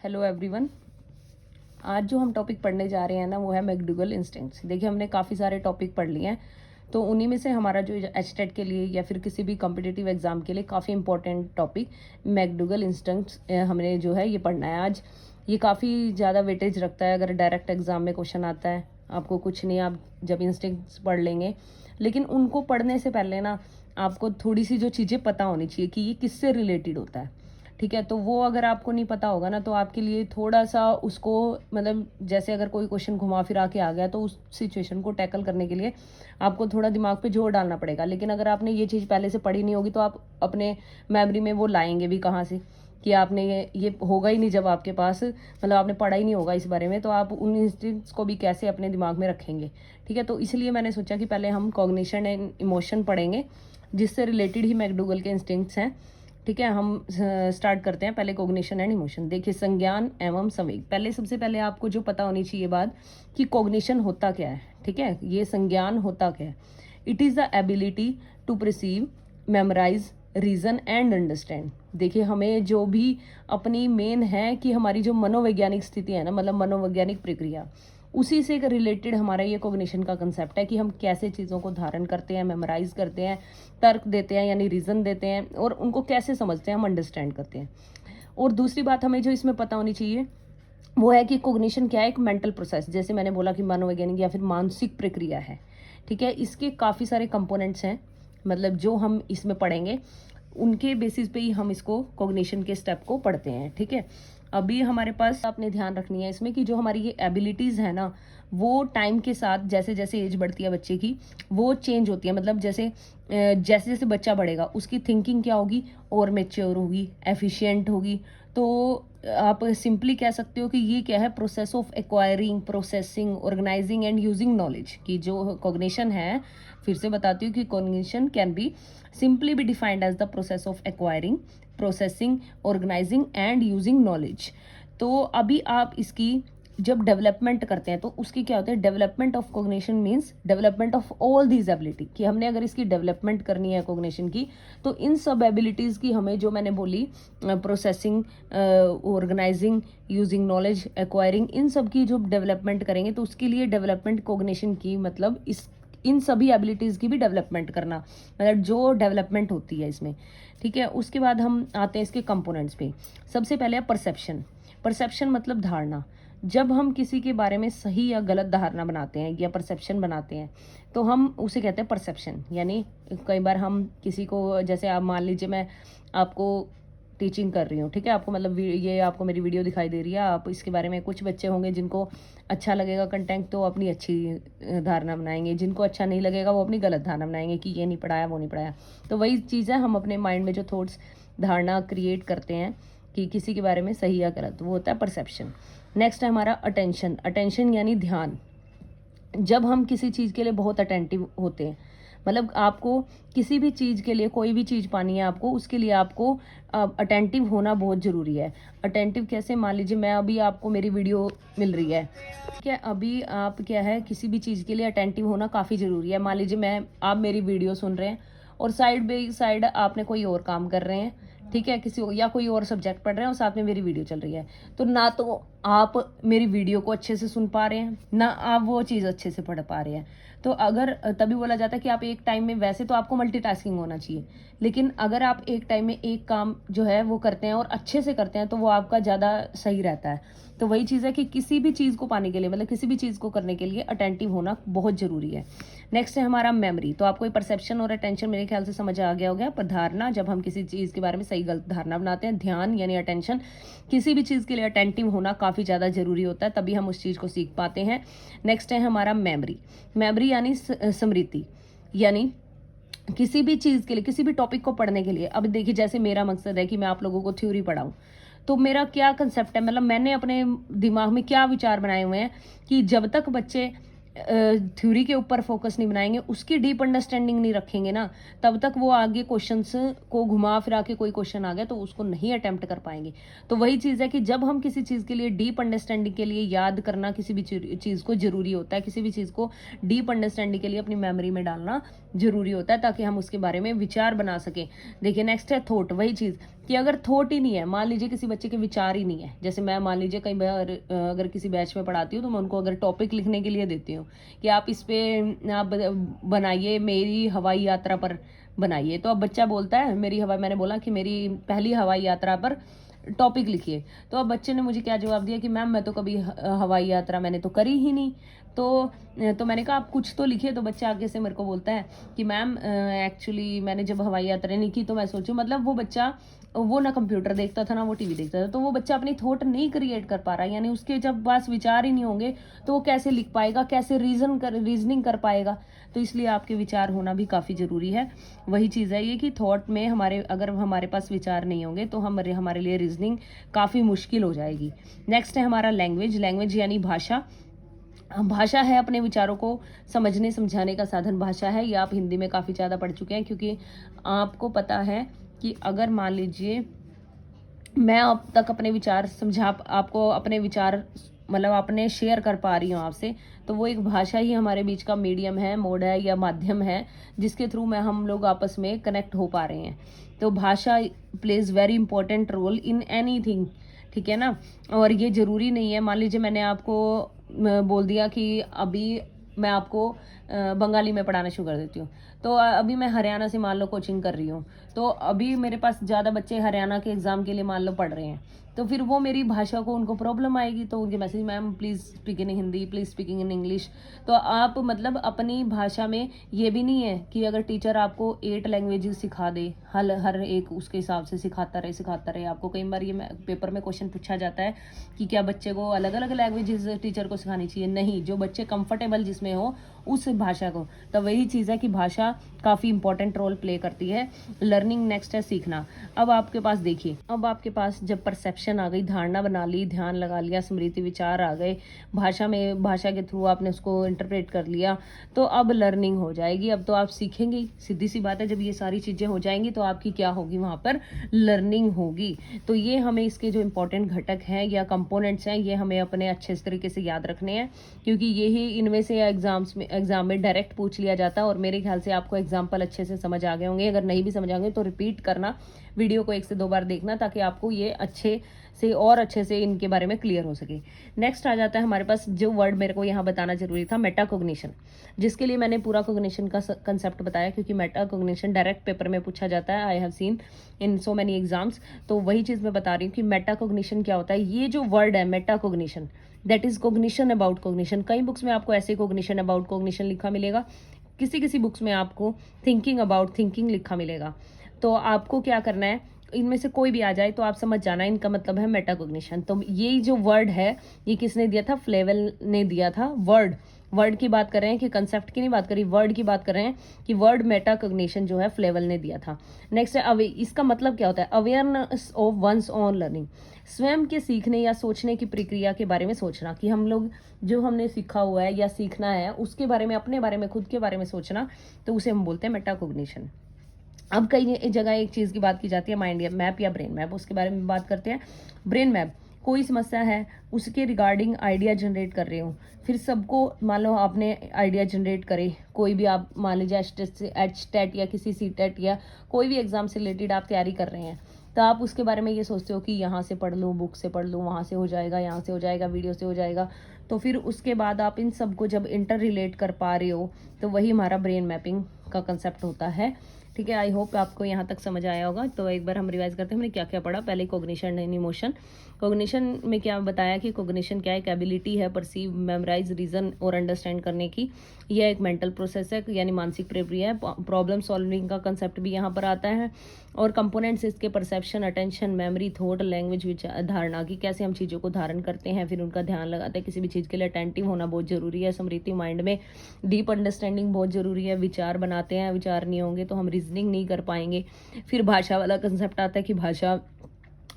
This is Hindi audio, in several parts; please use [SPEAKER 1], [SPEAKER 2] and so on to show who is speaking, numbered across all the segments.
[SPEAKER 1] Hello everyone. आज जो हम टॉपिक पढ़ने जा रहे हैं ना वो है मैकडूगल इंस्टिंक्ट्स। देखिए हमने काफ़ी सारे टॉपिक पढ़ लिए हैं, तो उन्हीं में से हमारा जो एचटेट के लिए या फिर किसी भी कॉम्पिटिटिव एग्जाम के लिए काफ़ी इंपॉर्टेंट टॉपिक मैकडूगल इंस्टिंक्ट्स हमने जो है ये पढ़ना है आज। ये काफ़ी ज़्यादा वेटेज रखता है। अगर डायरेक्ट एग्जाम में क्वेश्चन आता है आपको कुछ नहीं, आप जब इंस्टिंक्ट्स पढ़ लेंगे, लेकिन उनको पढ़ने से पहले ना आपको थोड़ी सी जो चीज़ें पता होनी चाहिए कि ये किससे रिलेटेड होता है। ठीक है, तो वो अगर आपको नहीं पता होगा ना तो आपके लिए थोड़ा सा उसको मतलब जैसे अगर कोई क्वेश्चन घुमा फिरा के आ गया तो उस सिचुएशन को टैकल करने के लिए आपको थोड़ा दिमाग पे जोर डालना पड़ेगा। लेकिन अगर आपने ये चीज़ पहले से पढ़ी नहीं होगी तो आप अपने मेमोरी में वो लाएंगे भी कहाँ से कि आपने ये होगा ही नहीं जब आपके पास मतलब आपने पढ़ा ही नहीं होगा इस बारे में, तो आप उन इंस्टिंक्ट्स को भी कैसे अपने दिमाग में रखेंगे। ठीक है, तो इसलिए मैंने सोचा कि पहले हम कॉग्निशन एंड इमोशन पढ़ेंगे जिससे रिलेटेड ही मैकडूगल के इंस्टिंक्ट्स हैं। ठीक है, हम स्टार्ट करते हैं पहले कॉग्निशन एंड इमोशन। देखिए संज्ञान एवं संवेग, पहले सबसे पहले आपको जो पता होनी चाहिए बात कि कॉग्निशन होता क्या है। ठीक है, ये संज्ञान होता क्या है। It is the ability to perceive, memorise, reason and understand. देखिए हमें जो भी अपनी मेन है कि हमारी जो मनोवैज्ञानिक स्थिति है ना, मतलब मनोवैज्ञानिक प्रक्रिया, उसी से रिलेटेड हमारा ये कॉग्निशन का कंसेप्ट है कि हम कैसे चीज़ों को धारण करते हैं, मेमोराइज करते हैं, तर्क देते हैं यानी रीज़न देते हैं, और उनको कैसे समझते हैं, हम अंडरस्टैंड करते हैं। और दूसरी बात हमें जो इसमें पता होनी चाहिए वो है कि कॉग्निशन क्या है, एक मेंटल प्रोसेस, जैसे मैंने बोला कि मनोवैज्ञानिक या फिर मानसिक प्रक्रिया है। ठीक है, इसके काफ़ी सारे कंपोनेंट्स हैं, मतलब जो हम इसमें पढ़ेंगे उनके बेसिस पे ही हम इसको कॉग्निशन के स्टेप को पढ़ते हैं। ठीक है, अभी हमारे पास आपने ध्यान रखनी है इसमें कि जो हमारी ये एबिलिटीज़ है ना वो टाइम के साथ जैसे जैसे एज बढ़ती है बच्चे की वो चेंज होती है। मतलब जैसे जैसे जैसे बच्चा बढ़ेगा उसकी थिंकिंग क्या होगी, और मेच्योर होगी, एफिशिएंट होगी। तो आप सिंपली कह सकते हो कि ये क्या है, process of acquiring, processing, organising and using knowledge की जो कॉग्निशन है। फिर से बताती हूँ कि cognition can be simply be defined as the process of acquiring, processing, organising and using knowledge. तो अभी आप इसकी जब डेवलपमेंट करते हैं तो उसकी क्या होता है, development of cognition means development of all these ability, कि हमने अगर इसकी डेवलपमेंट करनी है कॉग्निशन की तो इन सब एबिलिटीज़ की हमें जो मैंने बोली processing, organising, using knowledge, acquiring, इन सब की जो डेवलपमेंट करेंगे तो उसके लिए डेवलपमेंट कॉग्निशन की मतलब इन सभी एबिलिटीज़ की भी डेवलपमेंट करना, मतलब जो डेवलपमेंट होती है इसमें। ठीक है, उसके बाद हम आते हैं इसके कंपोनेंट्स पे। सबसे पहले है परसेप्शन। परसेप्शन मतलब धारणा। जब हम किसी के बारे में सही या गलत धारणा बनाते हैं या परसेप्शन बनाते हैं तो हम उसे कहते हैं परसेप्शन। यानी कई बार हम किसी को, जैसे आप मान लीजिए मैं आपको टीचिंग कर रही हूँ, ठीक है, आपको मतलब ये आपको मेरी वीडियो दिखाई दे रही है, आप इसके बारे में, कुछ बच्चे होंगे जिनको अच्छा लगेगा कंटेंट तो अपनी अच्छी धारणा बनाएंगे, जिनको अच्छा नहीं लगेगा वो अपनी गलत धारणा बनाएंगे कि ये नहीं पढ़ाया वो नहीं पढ़ाया। तो वही चीज़ है, हम अपने माइंड में जो थॉट्स धारणा क्रिएट करते हैं कि किसी के बारे में सही या गलत, वो होता है परसेप्शन। नेक्स्ट है हमारा अटेंशन। अटेंशन यानी ध्यान। जब हम किसी चीज़ के लिए बहुत अटेंटिव होते हैं, मतलब आपको किसी भी चीज़ के लिए, कोई भी चीज़ पानी है आपको, उसके लिए आपको अटेंटिव होना बहुत ज़रूरी है। अटेंटिव कैसे, मान लीजिए मैं अभी आपको मेरी वीडियो मिल रही है, ठीक है, अभी आप क्या है किसी भी चीज़ के लिए अटेंटिव होना काफ़ी ज़रूरी है। मान लीजिए आप मेरी वीडियो सुन रहे हैं और साइड बाई साइड आपने कोई और काम कर रहे हैं, ठीक है, या कोई और सब्जेक्ट पढ़ रहे हैं और साथ में मेरी वीडियो चल रही है, तो ना तो आप मेरी वीडियो को अच्छे से सुन पा रहे हैं ना आप वो चीज़ अच्छे से पढ़ पा रहे हैं। तो अगर तभी बोला जाता है कि आप एक टाइम में, वैसे तो आपको मल्टीटास्किंग होना चाहिए, लेकिन अगर आप एक टाइम में एक काम जो है वो करते हैं और अच्छे से करते हैं तो वो आपका ज़्यादा सही रहता है। तो वही चीज़ है कि किसी भी चीज़ को पाने के लिए, मतलब किसी भी चीज़ को करने के लिए अटेंटिव होना बहुत ज़रूरी है। नेक्स्ट है हमारा मेमोरी। तो आपको परसेप्शन और अटेंशन मेरे ख्याल से समझ आ गया हो गया। पर धारणा, जब हम किसी चीज़ के बारे में सही गलत धारणा बनाते हैं। ध्यान यानी अटेंशन, किसी भी चीज़ के लिए अटेंटिव होना काफ़ी ज़्यादा ज़रूरी होता है, तभी हम उस चीज़ को सीख पाते हैं। नेक्स्ट है हमारा मेमोरी। मेमोरी यानी स्मृति, यानी किसी भी चीज़ के लिए, किसी भी टॉपिक को पढ़ने के लिए। अब देखिए जैसे मेरा मकसद है कि मैं आप लोगों को थ्योरी पढ़ाऊँ, तो मेरा क्या कंसेप्ट है, मतलब मैंने अपने दिमाग में क्या विचार बनाए हुए हैं कि जब तक बच्चे थ्योरी के ऊपर फोकस नहीं बनाएंगे, उसकी डीप अंडरस्टैंडिंग नहीं रखेंगे ना, तब तक वो आगे क्वेश्चंस को घुमा फिरा के कोई क्वेश्चन आ गया तो उसको नहीं अटेम्प्ट कर पाएंगे। तो वही चीज़ है कि जब हम किसी चीज़ के लिए डीप अंडरस्टैंडिंग के लिए याद करना किसी भी चीज़ को ज़रूरी होता है, किसी भी चीज़ को डीप अंडरस्टैंडिंग के लिए अपनी मेमोरी में डालना ज़रूरी होता है, ताकि हम उसके बारे में विचार बना सकें। देखिए नेक्स्ट है थॉट। वही चीज़, कि अगर थॉट ही नहीं है, मान लीजिए किसी बच्चे के विचार ही नहीं है, जैसे मैं मान लीजिए कई बार अगर किसी बैच में पढ़ाती हूँ तो मैं उनको अगर टॉपिक लिखने के लिए देती हूँ कि आप इस पे आप बनाइए, मेरी हवाई यात्रा पर बनाइए, तो अब बच्चा बोलता है मेरी हवाई, मैंने बोला कि मेरी पहली हवाई यात्रा पर टॉपिक लिखिए, तो अब बच्चे ने मुझे क्या जवाब दिया कि मैम मैं तो कभी हवाई यात्रा मैंने तो करी ही नहीं। तो मैंने कहा आप कुछ तो लिखिए, तो बच्चा आगे से मेरे को बोलता है कि मैम एक्चुअली मैंने जब हवाई यात्रा नहीं की तो मैं सोचूं, मतलब वो बच्चा वो ना कंप्यूटर देखता था ना वो टीवी देखता था, तो वो बच्चा अपनी थॉट नहीं क्रिएट कर पा रहा, यानी उसके जब पास विचार ही नहीं होंगे तो वो कैसे लिख पाएगा, कैसे रीजनिंग कर पाएगा। तो इसलिए आपके विचार होना भी काफ़ी ज़रूरी है। वही चीज़ है ये कि थॉट में अगर हमारे पास विचार नहीं होंगे तो हमारे लिए रीजनिंग काफ़ी मुश्किल हो जाएगी। नेक्स्ट है हमारा लैंग्वेज यानी भाषा। भाषा है अपने विचारों को समझने समझाने का साधन। भाषा है, ये आप हिंदी में काफ़ी ज़्यादा पढ़ चुके हैं, क्योंकि आपको पता है कि अगर मान लीजिए मैं अब तक अपने विचार आपको अपने विचार मतलब अपने शेयर कर पा रही हूँ आपसे, तो वो एक भाषा ही हमारे बीच का मीडियम है, मोड है या माध्यम है, जिसके थ्रू में हम लोग आपस में कनेक्ट हो पा रहे हैं। तो भाषा plays very important role in anything, ठीक है ना। और ये ज़रूरी नहीं है, मान लीजिए मैंने आपको बोल दिया कि अभी मैं आपको बंगाली में पढ़ाना शुरू कर देती हूँ, तो अभी मैं हरियाणा से मान लो कोचिंग कर रही हूँ, तो अभी मेरे पास ज़्यादा बच्चे हरियाणा के एग्ज़ाम के लिए मान लो पढ़ रहे हैं, तो फिर वो मेरी भाषा को उनको प्रॉब्लम आएगी, तो उनके message ma'am please speak in Hindi, please speaking in English. तो आप मतलब अपनी भाषा में ये भी नहीं है कि अगर टीचर आपको 8 लैंग्वेजेस सिखा दे, हर एक उसके हिसाब से सिखाता रहे। आपको कई बार ये पेपर में क्वेश्चन पूछा जाता है कि क्या बच्चे को अलग अलग लैंग्वेजेस टीचर को सिखानी चाहिए? नहीं, जो बच्चे कंफर्टेबल जिसमें हो उस भाषा को। तो वही चीज़ है कि भाषा काफ़ी इंपॉर्टेंट रोल प्ले करती है। लर्निंग नेक्स्ट है सीखना। अब आपके पास देखिए, अब आपके पास जब परसेप्शन आ गई, धारणा बना ली, ध्यान लगा लिया, स्मृति विचार आ गए, भाषा के थ्रू आपने उसको इंटरप्रेट कर लिया, तो अब लर्निंग हो जाएगी। अब तो आप सीखेंगे, सीधी सी बात है, जब ये सारी चीज़ें हो जाएंगी तो आपकी क्या होगी, वहाँ पर लर्निंग होगी। तो ये हमें इसके जो इंपॉर्टेंट घटक हैं या कंपोनेंट्स हैं, ये हमें अपने अच्छे तरीके से याद रखने हैं, क्योंकि यही इनमें से एग्जाम में डायरेक्ट पूछ लिया जाता है। और मेरे ख्याल से आपको एग्जाम्पल अच्छे से समझ आ गए होंगे, अगर नहीं भी समझ आ गए तो रिपीट करना, वीडियो को 1 से 2 बार देखना, ताकि आपको ये अच्छे से इनके बारे में क्लियर हो सके। नेक्स्ट आ जाता है हमारे पास, जो वर्ड मेरे को यहाँ बताना जरूरी था, मेटाकोग्निशन, जिसके लिए मैंने पूरा कोग्निशन का कंसेप्ट बताया, क्योंकि मेटाकोग्निशन डायरेक्ट पेपर में पूछा जाता है, I have seen in so many exams. तो वही चीज़ मैं बता रही हूँ कि मेटाकोग्निशन क्या होता है। ये जो वर्ड है metacognition, that is cognition about cognition. कई बुक्स में आपको ऐसे कोग्निशन अबाउट कोग्निशन लिखा मिलेगा, किसी बुक्स में आपको थिंकिंग अबाउट थिंकिंग लिखा मिलेगा। तो आपको क्या करना है, इनमें से कोई भी आ जाए तो आप समझ जाना इनका मतलब है मेटाकोग्निशन। तो ये जो वर्ड है, ये किसने दिया था? फ्लेवेल ने दिया था। वर्ड की बात कर रहे हैं कि कंसेप्ट की नहीं बात करी, वर्ड की बात कर रहे हैं कि वर्ड मेटाकोग्निशन जो है फ्लेवेल ने दिया था। नेक्स्ट है इसका मतलब क्या होता है? Awareness of one's own learning, स्वयं के सीखने या सोचने की प्रक्रिया के बारे में सोचना, कि हम लोग जो हमने सीखा हुआ है या सीखना है उसके बारे में, अपने बारे में, खुद के बारे में सोचना, तो उसे हम बोलते हैं मेटाकोग्निशन। अब कई जगह एक चीज़ की बात की जाती है, माइंड मैप या ब्रेन मैप, उसके बारे में बात करते हैं। ब्रेन मैप, कोई समस्या है उसके रिगार्डिंग आइडिया जनरेट कर रहे हो, फिर सबको मान लो आपने आइडिया जनरेट करे, कोई भी आप मान लीजिए एचटेट या किसी सीटेट या कोई भी एग्जाम से रिलेटेड आप तैयारी कर रहे हैं, तो आप उसके बारे में ये सोचते हो कि यहाँ से पढ़ लूँ, बुक से पढ़ लूँ, वहाँ से हो जाएगा, यहाँ से हो जाएगा, वीडियो से हो जाएगा। तो फिर उसके बाद आप इन सबको जब इंटर रिलेट कर पा रहे हो, तो वही हमारा ब्रेन मैपिंग का कंसेप्ट होता है। ठीक है, आई होप आपको यहाँ तक समझ आया होगा। तो एक बार हम रिवाइज करते हैं हमने क्या क्या पढ़ा। पहले कोग्निशन एंड इमोशन। कोग्निशन में क्या बताया कि कोग्निशन क्या है? एक एबिलिटी है परसीव, मेमोराइज, रीजन और अंडरस्टैंड करने की। यह एक मेंटल प्रोसेस है, यानी मानसिक प्रक्रिया है। प्रॉब्लम सॉल्विंग का कंसेप्ट भी यहाँ पर आता है। और कंपोनेंट्स इसके perception, attention, memory, thought, language, विचार, धारणा की, कैसे हम चीज़ों को धारण करते हैं, फिर उनका ध्यान लगाते हैं। किसी भी चीज़ के लिए अटेंटिव होना बहुत ज़रूरी है। स्मृति, माइंड में डीप अंडरस्टैंडिंग बहुत ज़रूरी है। विचार बनाते हैं, विचार नहीं होंगे तो हम रीजनिंग नहीं कर पाएंगे। फिर भाषा वाला कंसेप्ट आता है कि भाषा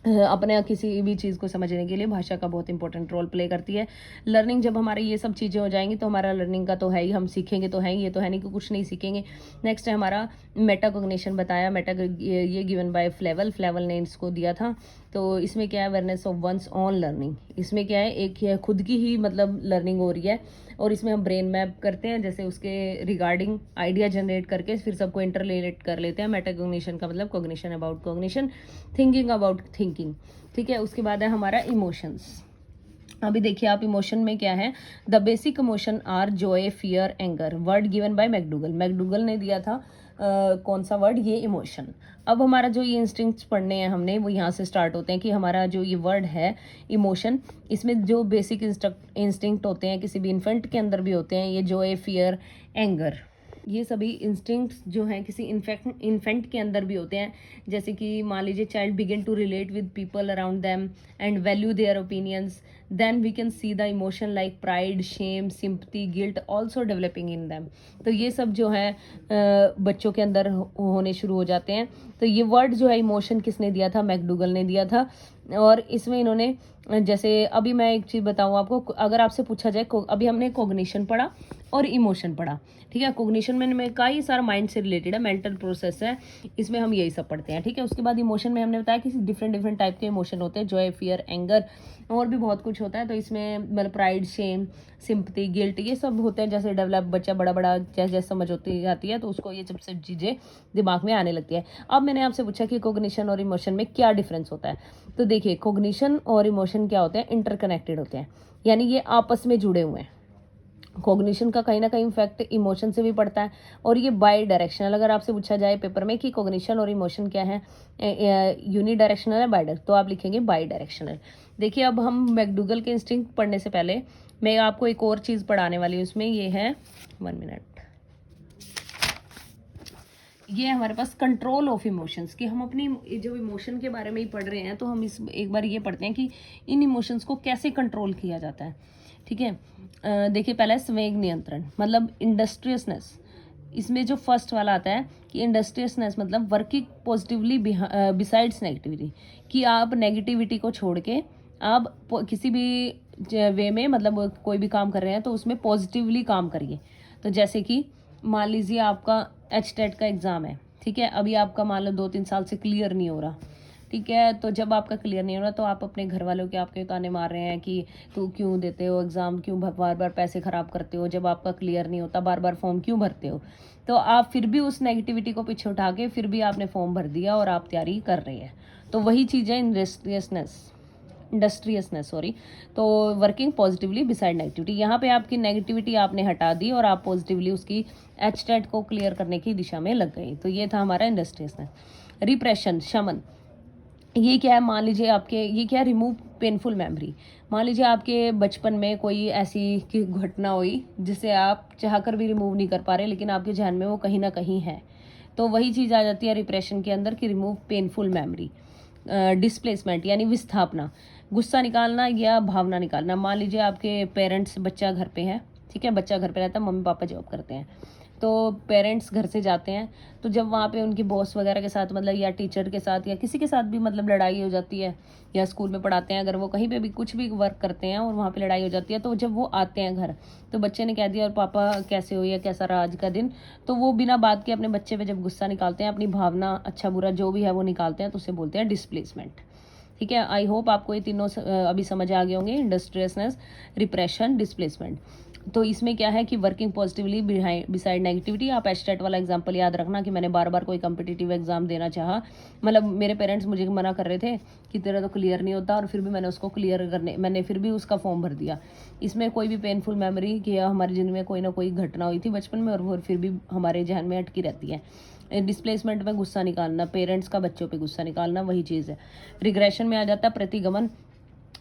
[SPEAKER 1] अपने किसी भी चीज़ को समझने के लिए भाषा का बहुत इंपॉर्टेंट रोल प्ले करती है। लर्निंग, जब हमारी ये सब चीज़ें हो जाएंगी तो हमारा लर्निंग का तो है ही, हम सीखेंगे तो है ही, ये तो है नहीं कि कुछ नहीं सीखेंगे। नेक्स्ट है हमारा मेटाकोग्निशन बताया। ये गिवन बाय फ्लेवल ने इसको दिया था। तो इसमें क्या है, awareness of one's own learning, इसमें क्या है, एक है खुद की ही मतलब लर्निंग हो रही है, और इसमें हम ब्रेन मैप करते हैं, जैसे उसके रिगार्डिंग आइडिया जनरेट करके फिर सबको इंटरलेट कर लेते हैं। मेटाकोग्निशन का मतलब cognition about cognition, thinking about thinking, ठीक है। उसके बाद है हमारा इमोशंस। अभी देखिए आप, इमोशन में क्या है, the basic emotion are joy, fear, anger, word given by McDougall, McDougall ने दिया था कौन सा वर्ड, ये इमोशन। अब हमारा जो ये इंस्टिंक्ट्स पढ़ने हैं हमने, वो यहाँ से स्टार्ट होते हैं कि हमारा जो ये वर्ड है इमोशन, इसमें जो बेसिक इंस्टिंक्ट होते हैं किसी भी इन्फेंट के अंदर भी होते हैं, ये जॉय, फियर, एंगर, ये सभी इंस्टिंक्ट्स जो हैं किसी इन्फेंट के अंदर भी होते हैं। जैसे कि मान लीजिए child begin to relate with people around them and value their opinions, then we can see the emotion like pride, shame, sympathy, guilt also developing in them. तो ये सब जो है बच्चों के अंदर होने शुरू हो जाते हैं। तो ये वर्ड जो है इमोशन किसने दिया था, मैकडूगल ने दिया था। और इसमें इन्होंने, जैसे अभी मैं एक चीज़ बताऊँ आपको, अगर आपसे पूछा जाए, अभी हमने कोग्निशन पढ़ा और इमोशन पढ़ा, ठीक है। कोग्निशन में कई सारा माइंड से रिलेटेड है, मेंटल प्रोसेस है, इसमें हम यही सब पढ़ते हैं, ठीक है। उसके बाद इमोशन में हमने बताया कि डिफरेंट टाइप के इमोशन होते हैं, जॉय, फियर, एंगर, और भी बहुत कुछ होता है। तो इसमें मतलब प्राइड, शेम, सिंपथी, गिल्ट, ये सब होते हैं। जैसे डेवलप बच्चा बड़ा जैसे जैसे समझ होती जाती है तो उसको ये सब चीज़ें दिमाग में आने लगती है। अब मैंने आपसे पूछा कि कोग्निशन और इमोशन में क्या डिफरेंस होता है, तो देखिए कोग्निशन और इमोशन क्या होते हैं, इंटरकनेक्टेड होते हैं, यानी ये आपस में जुड़े हुए हैं। कोग्निशन का कहीं ना कहीं इफेक्ट इमोशन से भी पड़ता है, और ये बाई डायरेक्शनल। अगर आपसे पूछा जाए पेपर में कि कोग्निशन और इमोशन क्या है, यूनी डायरेक्शनल है, बाई, तो आप लिखेंगे बाई डायरेक्शनल। देखिए अब हम मैकडूगल के इंस्टिंक्ट पढ़ने से पहले मैं आपको एक और चीज़ पढ़ाने वाली हूँ, उसमें ये है 1 मिनट, ये है हमारे पास कंट्रोल ऑफ इमोशंस, कि हम अपनी जो इमोशन के बारे में ही पढ़ रहे हैं, तो हम इस एक बार ये पढ़ते हैं कि इन इमोशंस को कैसे कंट्रोल किया जाता है, ठीक है। देखिए पहला है संवेग नियंत्रण, मतलब इंडस्ट्रियसनेस। इसमें जो फर्स्ट वाला आता है कि इंडस्ट्रियसनेस मतलब वर्किंग पॉजिटिवली बिसाइड्स नेगेटिविटी, कि आप नेगेटिविटी को छोड़ के आप किसी भी वे में मतलब कोई भी काम कर रहे हैं तो उसमें पॉजिटिवली काम करिए। तो जैसे कि मान लीजिए आपका एचटेट का एग्ज़ाम है, ठीक है, अभी आपका मान लो 2-3 साल से क्लियर नहीं हो रहा, ठीक है। तो जब आपका क्लियर नहीं हो रहा तो आप अपने घर वालों के आपके ताने मार रहे हैं कि तू क्यों देते हो एग्ज़ाम, क्यों बार बार पैसे ख़राब करते हो, जब आपका क्लियर नहीं होता बार बार फॉर्म क्यों भरते हो। तो आप फिर भी उस नेगेटिविटी को पीछे उठा के फिर भी आपने फॉर्म भर दिया और आप तैयारी कर रहे हैं। तो वही चीज़ है इंडस्ट्रियसनेस सॉरी। तो वर्किंग पॉजिटिवली बिसाइड नेगेटिविटी, यहाँ पे आपकी नेगेटिविटी आपने हटा दी और आप पॉजिटिवली उसकी एचटेट को क्लियर करने की दिशा में लग गई। तो ये था हमारा इंडस्ट्रियसनेस। रिप्रेशन, शमन, ये क्या है, मान लीजिए आपके ये क्या, रिमूव पेनफुल मेमोरी। मान लीजिए आपके बचपन में कोई ऐसी घटना हुई जिसे आप चाहकर भी रिमूव नहीं कर पा रहे, लेकिन आपके ध्यान में वो कहीं ना कहीं है, तो वही चीज़ आ जाती है रिप्रेशन के अंदर कि रिमूव पेनफुल मेमोरी। डिस्प्लेसमेंट यानी विस्थापना, गुस्सा निकालना या भावना निकालना। मान लीजिए आपके पेरेंट्स, बच्चा घर पे है, ठीक है, बच्चा घर पे रहता है, मम्मी पापा जॉब करते हैं, तो पेरेंट्स घर से जाते हैं, तो जब वहाँ पे उनकी बॉस वगैरह के साथ मतलब या टीचर के साथ या किसी के साथ भी मतलब लड़ाई हो जाती है, या स्कूल में पढ़ाते हैं, अगर वो कहीं पे भी कुछ भी वर्क करते हैं और वहाँ पे लड़ाई हो जाती है, तो जब वो आते हैं घर तो बच्चे ने कह दिया और पापा कैसे हो या कैसा रहा आज का दिन, तो वो बिना बात के अपने बच्चे पे जब गुस्सा निकालते हैं, अपनी भावना अच्छा बुरा जो भी है वो निकालते हैं, तो उसे बोलते हैं डिस्प्लेसमेंट, ठीक है। आई होप आपको ये तीनों अभी समझ आ गए होंगे, इंडस्ट्रियसनेस, रिप्रेशन, डिस्प्लेसमेंट। तो इसमें क्या है कि वर्किंग पॉजिटिवली बिसाइड नेगेटिविटी। आप एचटेट वाला एग्जांपल याद रखना कि मैंने बार बार कोई कम्पिटिटिव एग्जाम देना चाहा, मतलब मेरे पेरेंट्स मुझे मना कर रहे थे कि तेरा तो क्लियर नहीं होता, और फिर भी मैंने उसको क्लियर करने, मैंने फिर भी उसका फॉर्म भर दिया। इसमें कोई भी पेनफुल मेमोरी कि हमारे जिंदगी में कोई ना कोई घटना हुई थी बचपन में, और वो फिर भी हमारे जहन में अटकी रहती है। डिस्प्लेसमेंट में गुस्सा निकालना, पेरेंट्स का बच्चों पे गुस्सा निकालना, वही चीज़ है। रिग्रेशन में आ जाता है प्रतिगमन,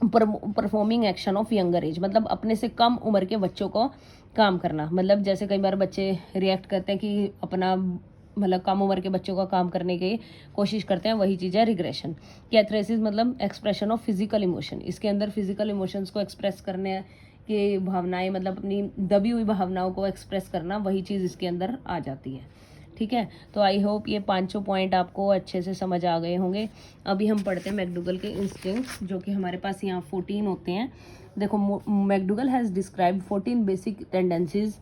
[SPEAKER 1] performing action of younger as, मतलब अपने से कम उम्र के बच्चों को काम करना। मतलब जैसे कई बार बच्चे रिएक्ट करते हैं कि अपना मतलब कम उम्र के बच्चों का काम करने की कोशिश करते हैं, वही चीज़ है रिग्रेशन। कैथरेसिस मतलब एक्सप्रेशन ऑफ फिजिकल इमोशन, इसके अंदर फिजिकल इमोशंस को एक्सप्रेस करने की भावनाएं, मतलब अपनी दबी हुई भावनाओं को एक्सप्रेस करना, वही चीज़ इसके अंदर आ जाती है, ठीक है। तो आई होप ये 5 पॉइंट आपको अच्छे से समझ आ गए होंगे। अभी हम पढ़ते हैं मैकडूगल के इंस्टिंक्ट्स, जो कि हमारे पास यहाँ 14 होते हैं। देखो McDougall has described 14 basic tendencies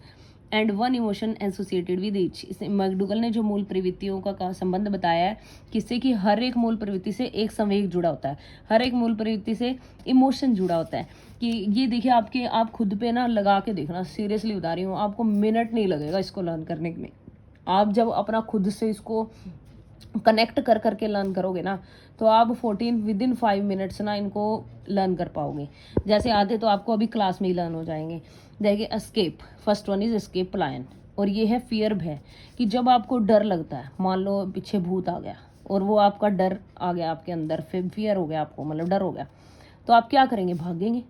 [SPEAKER 1] and one emotion associated with each. इस मैकडूगल ने जो मूल प्रवृत्तियों का संबंध बताया है किससे, कि हर एक मूल प्रवृत्ति से एक संवेग जुड़ा होता है, हर एक मूल प्रवृत्ति से इमोशन जुड़ा होता है। कि ये देखिए आपके, आप खुद पे ना लगा के देखना, सीरियसली बता रही हूँ, आपको मिनट नहीं लगेगा इसको लर्न करने में। आप जब अपना खुद से इसको कनेक्ट कर करके लर्न करोगे ना, तो आप 14 विद इन 5 मिनट्स ना इनको लर्न कर पाओगे। जैसे आधे तो आपको अभी क्लास में ही लर्न हो जाएंगे। देखिए escape, first one is escape plan, और ये है फियर भय, कि जब आपको डर लगता है, मान लो पीछे भूत आ गया और वो आपका डर आ गया आपके अंदर, फियर हो गया आपको, मतलब डर हो गया, तो आप क्या करेंगे, भागेंगे।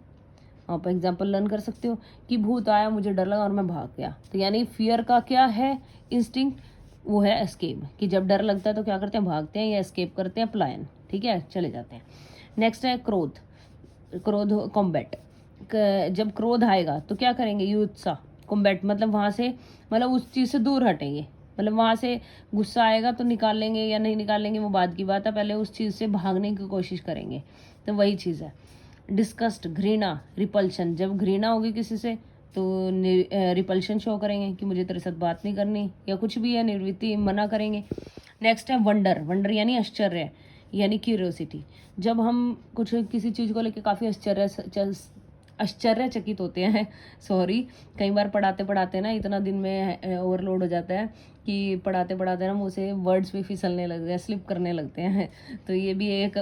[SPEAKER 1] आप एग्जाम्पल लर्न कर सकते हो कि भूत आया, मुझे डर लगा और मैं भाग गया, तो यानी फियर का क्या है इंस्टिंक्ट, वो है एस्केप, कि जब डर लगता है तो क्या करते हैं, भागते हैं या एस्केप करते हैं, प्लायन, ठीक है, चले जाते हैं। नेक्स्ट है क्रोध, क्रोध कॉम्बैट, जब क्रोध आएगा तो क्या करेंगे, युत्सा, कॉम्बैट मतलब वहाँ से, मतलब उस चीज़ से दूर हटेंगे, मतलब वहाँ से गुस्सा आएगा तो निकाल लेंगे या नहीं निकाल लेंगे वो बाद की बात है, पहले उस चीज़ से भागने की कोशिश करेंगे, तो वही चीज़ है। डिस्कस्ट, घृणा, रिपल्शन, जब घृणा होगी किसी से तो रिपल्शन शो करेंगे कि मुझे तेरे साथ बात नहीं करनी, या कुछ भी है, निर्वृत्ति, मना करेंगे। नेक्स्ट है वंडर, वंडर यानी आश्चर्य, यानी क्यूरियोसिटी, जब हम कुछ किसी चीज़ को लेकर काफ़ी आश्चर्यचकित होते हैं सॉरी, कई बार पढ़ाते पढ़ाते ना इतना दिन में ओवरलोड हो जाता है कि पढ़ाते पढ़ाते ना मुँह से वर्ड्स भी फिसलने लगते हैं, स्लिप करने लगते हैं, तो ये भी एक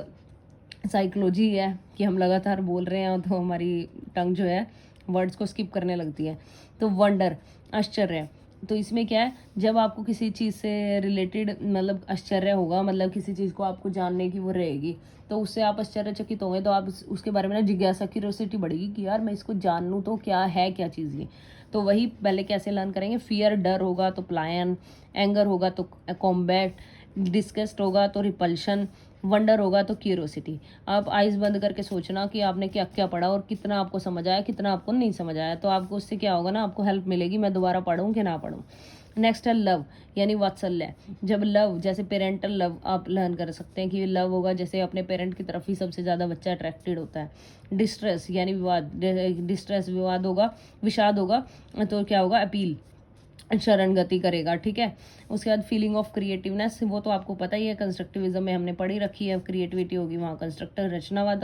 [SPEAKER 1] साइकोलॉजी है कि हम लगातार बोल रहे हैं तो हमारी टंग जो है वर्ड्स को स्किप करने लगती है। तो वंडर, आश्चर्य, तो इसमें क्या है, जब आपको किसी चीज़ से रिलेटेड मतलब आश्चर्य होगा, मतलब किसी चीज़ को आपको जानने की वो रहेगी, तो उससे आप आश्चर्यचकित होंगे, तो आप उसके बारे में ना जिज्ञासा, क्यूरियोसिटी बढ़ेगी कि यार मैं इसको जान लूँ तो क्या है, क्या चीज़ ये। तो वही पहले कैसे लर्न करेंगे, फियर, डर होगा तो प्लायन, एंगर होगा तो कॉम्बैट, डिस्गस्ट होगा तो रिपल्शन, वंडर होगा तो क्यूरियोसिटी। आप आइज बंद करके सोचना कि आपने क्या क्या पढ़ा और कितना आपको समझ आया, कितना आपको नहीं समझ आया, तो आपको उससे क्या होगा ना, आपको हेल्प मिलेगी, मैं दोबारा पढ़ूँ कि ना पढ़ूँ। नेक्स्ट है लव, यानी वात्सल्य, जब लव, जैसे पेरेंटल लव आप लर्न कर सकते हैं कि लव होगा जैसे अपने पेरेंट की तरफ ही सबसे ज़्यादा बच्चा अट्रैक्टेड होता है। डिस्ट्रेस यानी विवाद, डिस्ट्रेस विवाद होगा, विषाद होगा, तो क्या होगा, अपील, शरणगति करेगा, ठीक है। उसके बाद फीलिंग ऑफ क्रिएटिवनेस, वो तो आपको पता ही है, कंस्ट्रक्टिविज्म में हमने पढ़ी रखी है, क्रिएटिविटी होगी वहाँ कंस्ट्रक्टर, रचनावाद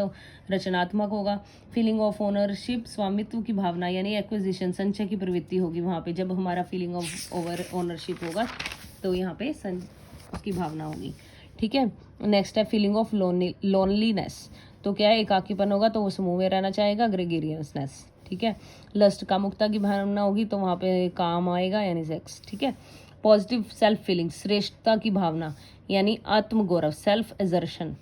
[SPEAKER 1] रचनात्मक होगा। फीलिंग ऑफ ओनरशिप, स्वामित्व की भावना यानी एक्विजिशन, संचय की प्रवृत्ति होगी वहाँ पे, जब हमारा फीलिंग ऑफ ओनरशिप होगा तो यहाँ पे उसकी भावना होगी, ठीक है। नेक्स्ट है फीलिंग ऑफ लोनलीनेस, तो क्या है, एकाकीपन होगा तो वो समूह में रहना चाहेगा, ग्रेगेरियसनेस, ठीक है। लस्ट, कामुकता की भावना होगी तो वहाँ पे काम आएगा यानी सेक्स, ठीक है। पॉजिटिव सेल्फ फीलिंग, श्रेष्ठता की भावना यानी आत्मगौरव, सेल्फ एजर्शन,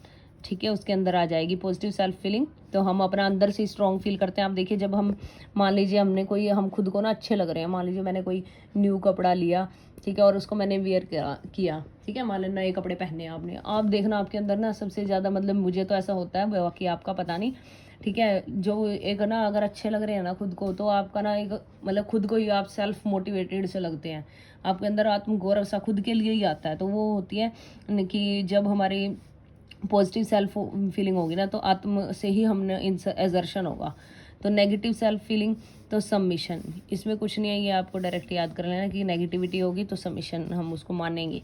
[SPEAKER 1] ठीक है, उसके अंदर आ जाएगी पॉजिटिव सेल्फ फीलिंग, तो हम अपना अंदर से स्ट्रॉन्ग फील करते हैं। आप देखिए जब हम, मान लीजिए हमने कोई, हम खुद को ना अच्छे लग रहे हैं, मान लीजिए मैंने कोई न्यू कपड़ा लिया, ठीक है, और उसको मैंने वेयर किया, ठीक है, मान लें नए कपड़े पहने आपने, आप देखना आपके अंदर ना सबसे ज़्यादा, मतलब मुझे तो ऐसा होता है, बाकी आपका पता नहीं, ठीक है, जो एक ना अगर अच्छे लग रहे हैं ना खुद को, तो आपका ना एक मतलब खुद को ही आप सेल्फ मोटिवेटेड से लगते हैं, आपके अंदर आत्मगौरव सा खुद के लिए ही आता है, तो वो होती है कि जब हमारी पॉजिटिव सेल्फ फीलिंग होगी ना, तो आत्म से ही हमने एजर्शन होगा। तो नेगेटिव सेल्फ फीलिंग, तो सबमिशन, इसमें कुछ नहीं है, ये आपको डायरेक्ट याद कर लेना कि नेगेटिविटी होगी तो सबमिशन हम उसको मानेंगे।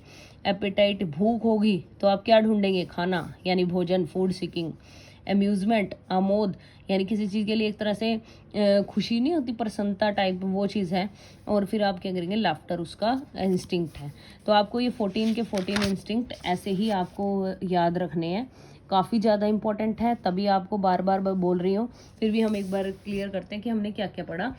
[SPEAKER 1] एपेटाइट, भूख होगी तो आप क्या ढूंढेंगे, खाना यानी भोजन, फूड सीकिंग। अम्यूजमेंट, आमोद, यानी किसी चीज़ के लिए एक तरह से खुशी नहीं होती, प्रसन्नता टाइप, वो चीज़ है। और फिर आप क्या करेंगे, लाफ्टर, उसका इंस्टिंक्ट है। तो आपको ये 14 के 14 इंस्टिंक्ट ऐसे ही आपको याद रखने हैं, काफ़ी ज़्यादा इंपॉर्टेंट है, तभी आपको बार बार बोल रही हूँ। फिर भी हम एक बार क्लियर करते हैं कि हमने क्या क्या पढ़ा।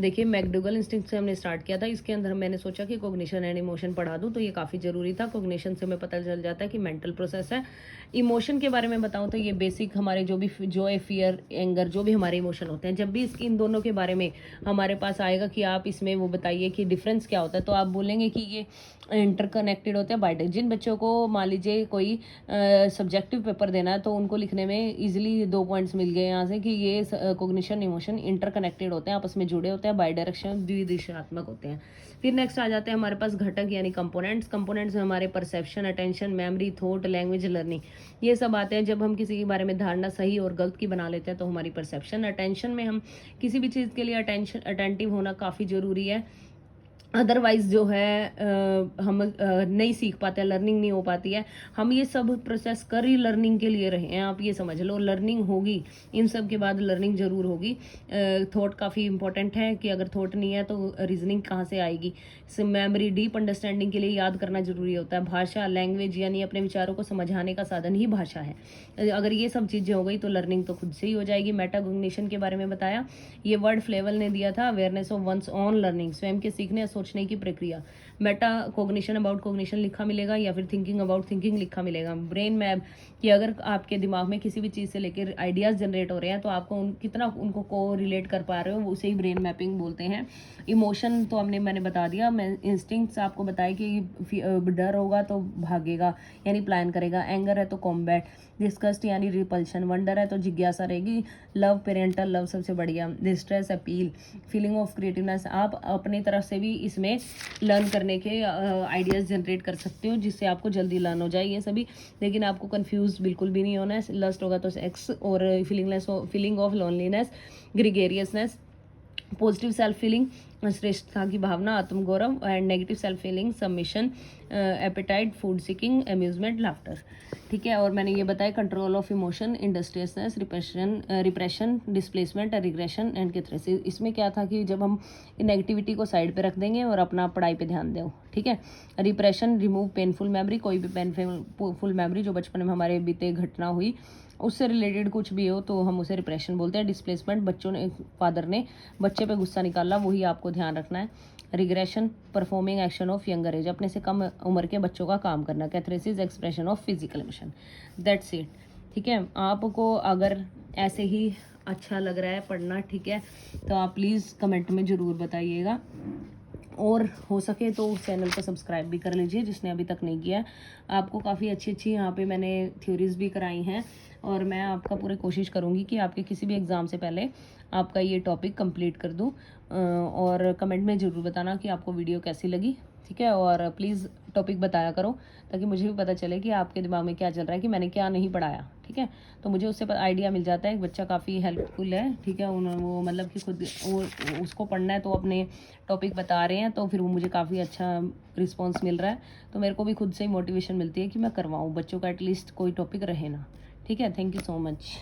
[SPEAKER 1] देखिए मैकडूगल इंस्टिंक्ट से हमने स्टार्ट किया था, इसके अंदर मैंने सोचा कि कोग्निशन एंड इमोशन पढ़ा दूं, तो ये काफ़ी ज़रूरी था। कोग्निशन से हमें पता चल जाता है कि मेंटल प्रोसेस है। इमोशन के बारे में बताऊं तो ये बेसिक हमारे जो भी जॉय, फियर, एंगर, जो भी हमारे इमोशन होते हैं, जब भी इन दोनों के बारे में हमारे पास आएगा कि आप इसमें वो बताइए कि डिफरेंस क्या होता है, तो आप बोलेंगे कि ये इंटरकनेक्टेड होते हैं बाय। जिन बच्चों को मान लीजिए कोई सब्जेक्टिव पेपर देना है तो उनको लिखने में इजीली 2 पॉइंट्स मिल गए यहाँ से कि ये कोग्निशन, इमोशन इंटरकनेक्टेड होते हैं, आपस में जुड़े होते हैं, बाय डायरेक्शन, द्विदिशात्मक होते हैं। फिर नेक्स्ट आ जाते हैं हमारे पास घटक यानी कंपोनेंट्स। कंपोनेंट्स में हमारे perception, attention, memory, thought, language, learning, ये सब आते हैं। जब हम किसी के बारे में धारणा सही और गलत की बना लेते हैं तो हमारी परसेप्शन। अटेंशन में हम किसी भी चीज़ के लिए अटेंटिव होना काफ़ी ज़रूरी है, अदरवाइज़ जो है हम नहीं सीख पाते, लर्निंग नहीं हो पाती है। हम ये सब प्रोसेस कर ही लर्निंग के लिए रहे हैं, आप ये समझ लो। लर्निंग होगी, इन सब के बाद लर्निंग ज़रूर होगी। थॉट काफ़ी इंपॉर्टेंट है कि अगर थॉट नहीं है तो रीजनिंग कहाँ से आएगी। मेमोरी, डीप अंडरस्टैंडिंग के लिए याद करना ज़रूरी होता है। भाषा, लैंग्वेज यानी अपने विचारों को समझाने का साधन ही भाषा है। अगर ये सब चीज़ें हो गई तो लर्निंग तो खुद से ही हो जाएगी। मेटाकॉग्निशन के बारे में बताया, ये वर्ड फ्लेवल ने दिया था, awareness of one's own learning, स्वयं के सीखने या सोचने की प्रक्रिया। मेटा कॉग्निशन अबाउट कॉग्निशन लिखा मिलेगा, या फिर थिंकिंग अबाउट थिंकिंग लिखा मिलेगा। ब्रेन मैप, कि अगर आपके दिमाग में किसी भी चीज़ से लेकर आइडियाज़ जनरेट हो रहे हैं तो आपको कितना उनको को रिलेट कर पा रहे हो, उसे ही ब्रेन मैपिंग बोलते हैं। इमोशन तो मैंने बता दिया। मैं इंस्टिंक्ट्स आपको बताया कि डर होगा तो भागेगा यानी प्लान करेगा, एंगर है तो कॉम्बैट, डिस्गस्ट यानी रिपल्शन, वंडर है तो जिज्ञासा रहेगी, लव पेरेंटल लव सबसे बढ़िया, distress appeal, feeling of creativeness. आप अपनी तरफ से भी इसमें लर्न करने के आइडियाज़ जनरेट कर सकते हो जिससे आपको जल्दी लर्न हो जाए ये सभी। लेकिन आपको कंफ्यूज बिल्कुल भी नहीं होना है। लस्ट होगा तो सेक्स, और feeling of loneliness, gregariousness, positive self feeling श्रेष्ठता की भावना, आत्मगौरव, and negative self feeling submission, appetite, food seeking, amusement, laughter. ठीक है, और मैंने ये बताया control of emotion, industriousness, repression, displacement, regression and catharsis. इसमें क्या था कि जब हम नेगेटिविटी को साइड पे रख देंगे और अपना पढ़ाई पे ध्यान दें। ठीक है, रिप्रेशन, रिमूव पेनफुल मेमोरी, कोई भी पेनफुल मेमोरी जो बचपन में हमारे बीते घटना हुई उससे रिलेटेड कुछ भी हो तो हम उसे रिप्रेशन बोलते हैं। डिस्प्लेसमेंट, बच्चों ने, फादर ने बच्चे पे गुस्सा निकाला, वही आपको ध्यान रखना है। Regression, performing action of younger age, अपने से कम उम्र के बच्चों का काम करना। Catharsis, expression of physical emotion. That's it. ठीक है, आपको अगर ऐसे ही अच्छा लग रहा है पढ़ना, ठीक है, तो आप प्लीज़ कमेंट में ज़रूर बताइएगा, और हो सके तो उस चैनल को सब्सक्राइब भी कर लीजिए जिसने अभी तक नहीं किया है। आपको काफ़ी अच्छी यहाँ पे मैंने थ्योरीज भी कराई हैं, और मैं आपका पूरी कोशिश करूँगी कि आपके किसी भी एग्ज़ाम से पहले आपका ये टॉपिक कंप्लीट कर दूँ। और कमेंट में ज़रूर बताना कि आपको वीडियो कैसी लगी। ठीक है, और प्लीज़ टॉपिक बताया करो ताकि मुझे भी पता चले कि आपके दिमाग में क्या चल रहा है, कि मैंने क्या नहीं पढ़ाया। ठीक है, तो मुझे उससे आइडिया मिल जाता है। एक बच्चा काफ़ी हेल्पफुल है। ठीक है, वो मतलब कि खुद वो उसको पढ़ना है तो अपने टॉपिक बता रहे हैं, तो फिर वो मुझे काफ़ी अच्छा रिस्पॉन्स मिल रहा है। तो मेरे को भी खुद से ही मोटिवेशन मिलती है कि मैं करवाऊँ बच्चों का, एटलीस्ट कोई टॉपिक रहे ना। ठीक है, थैंक यू सो मच।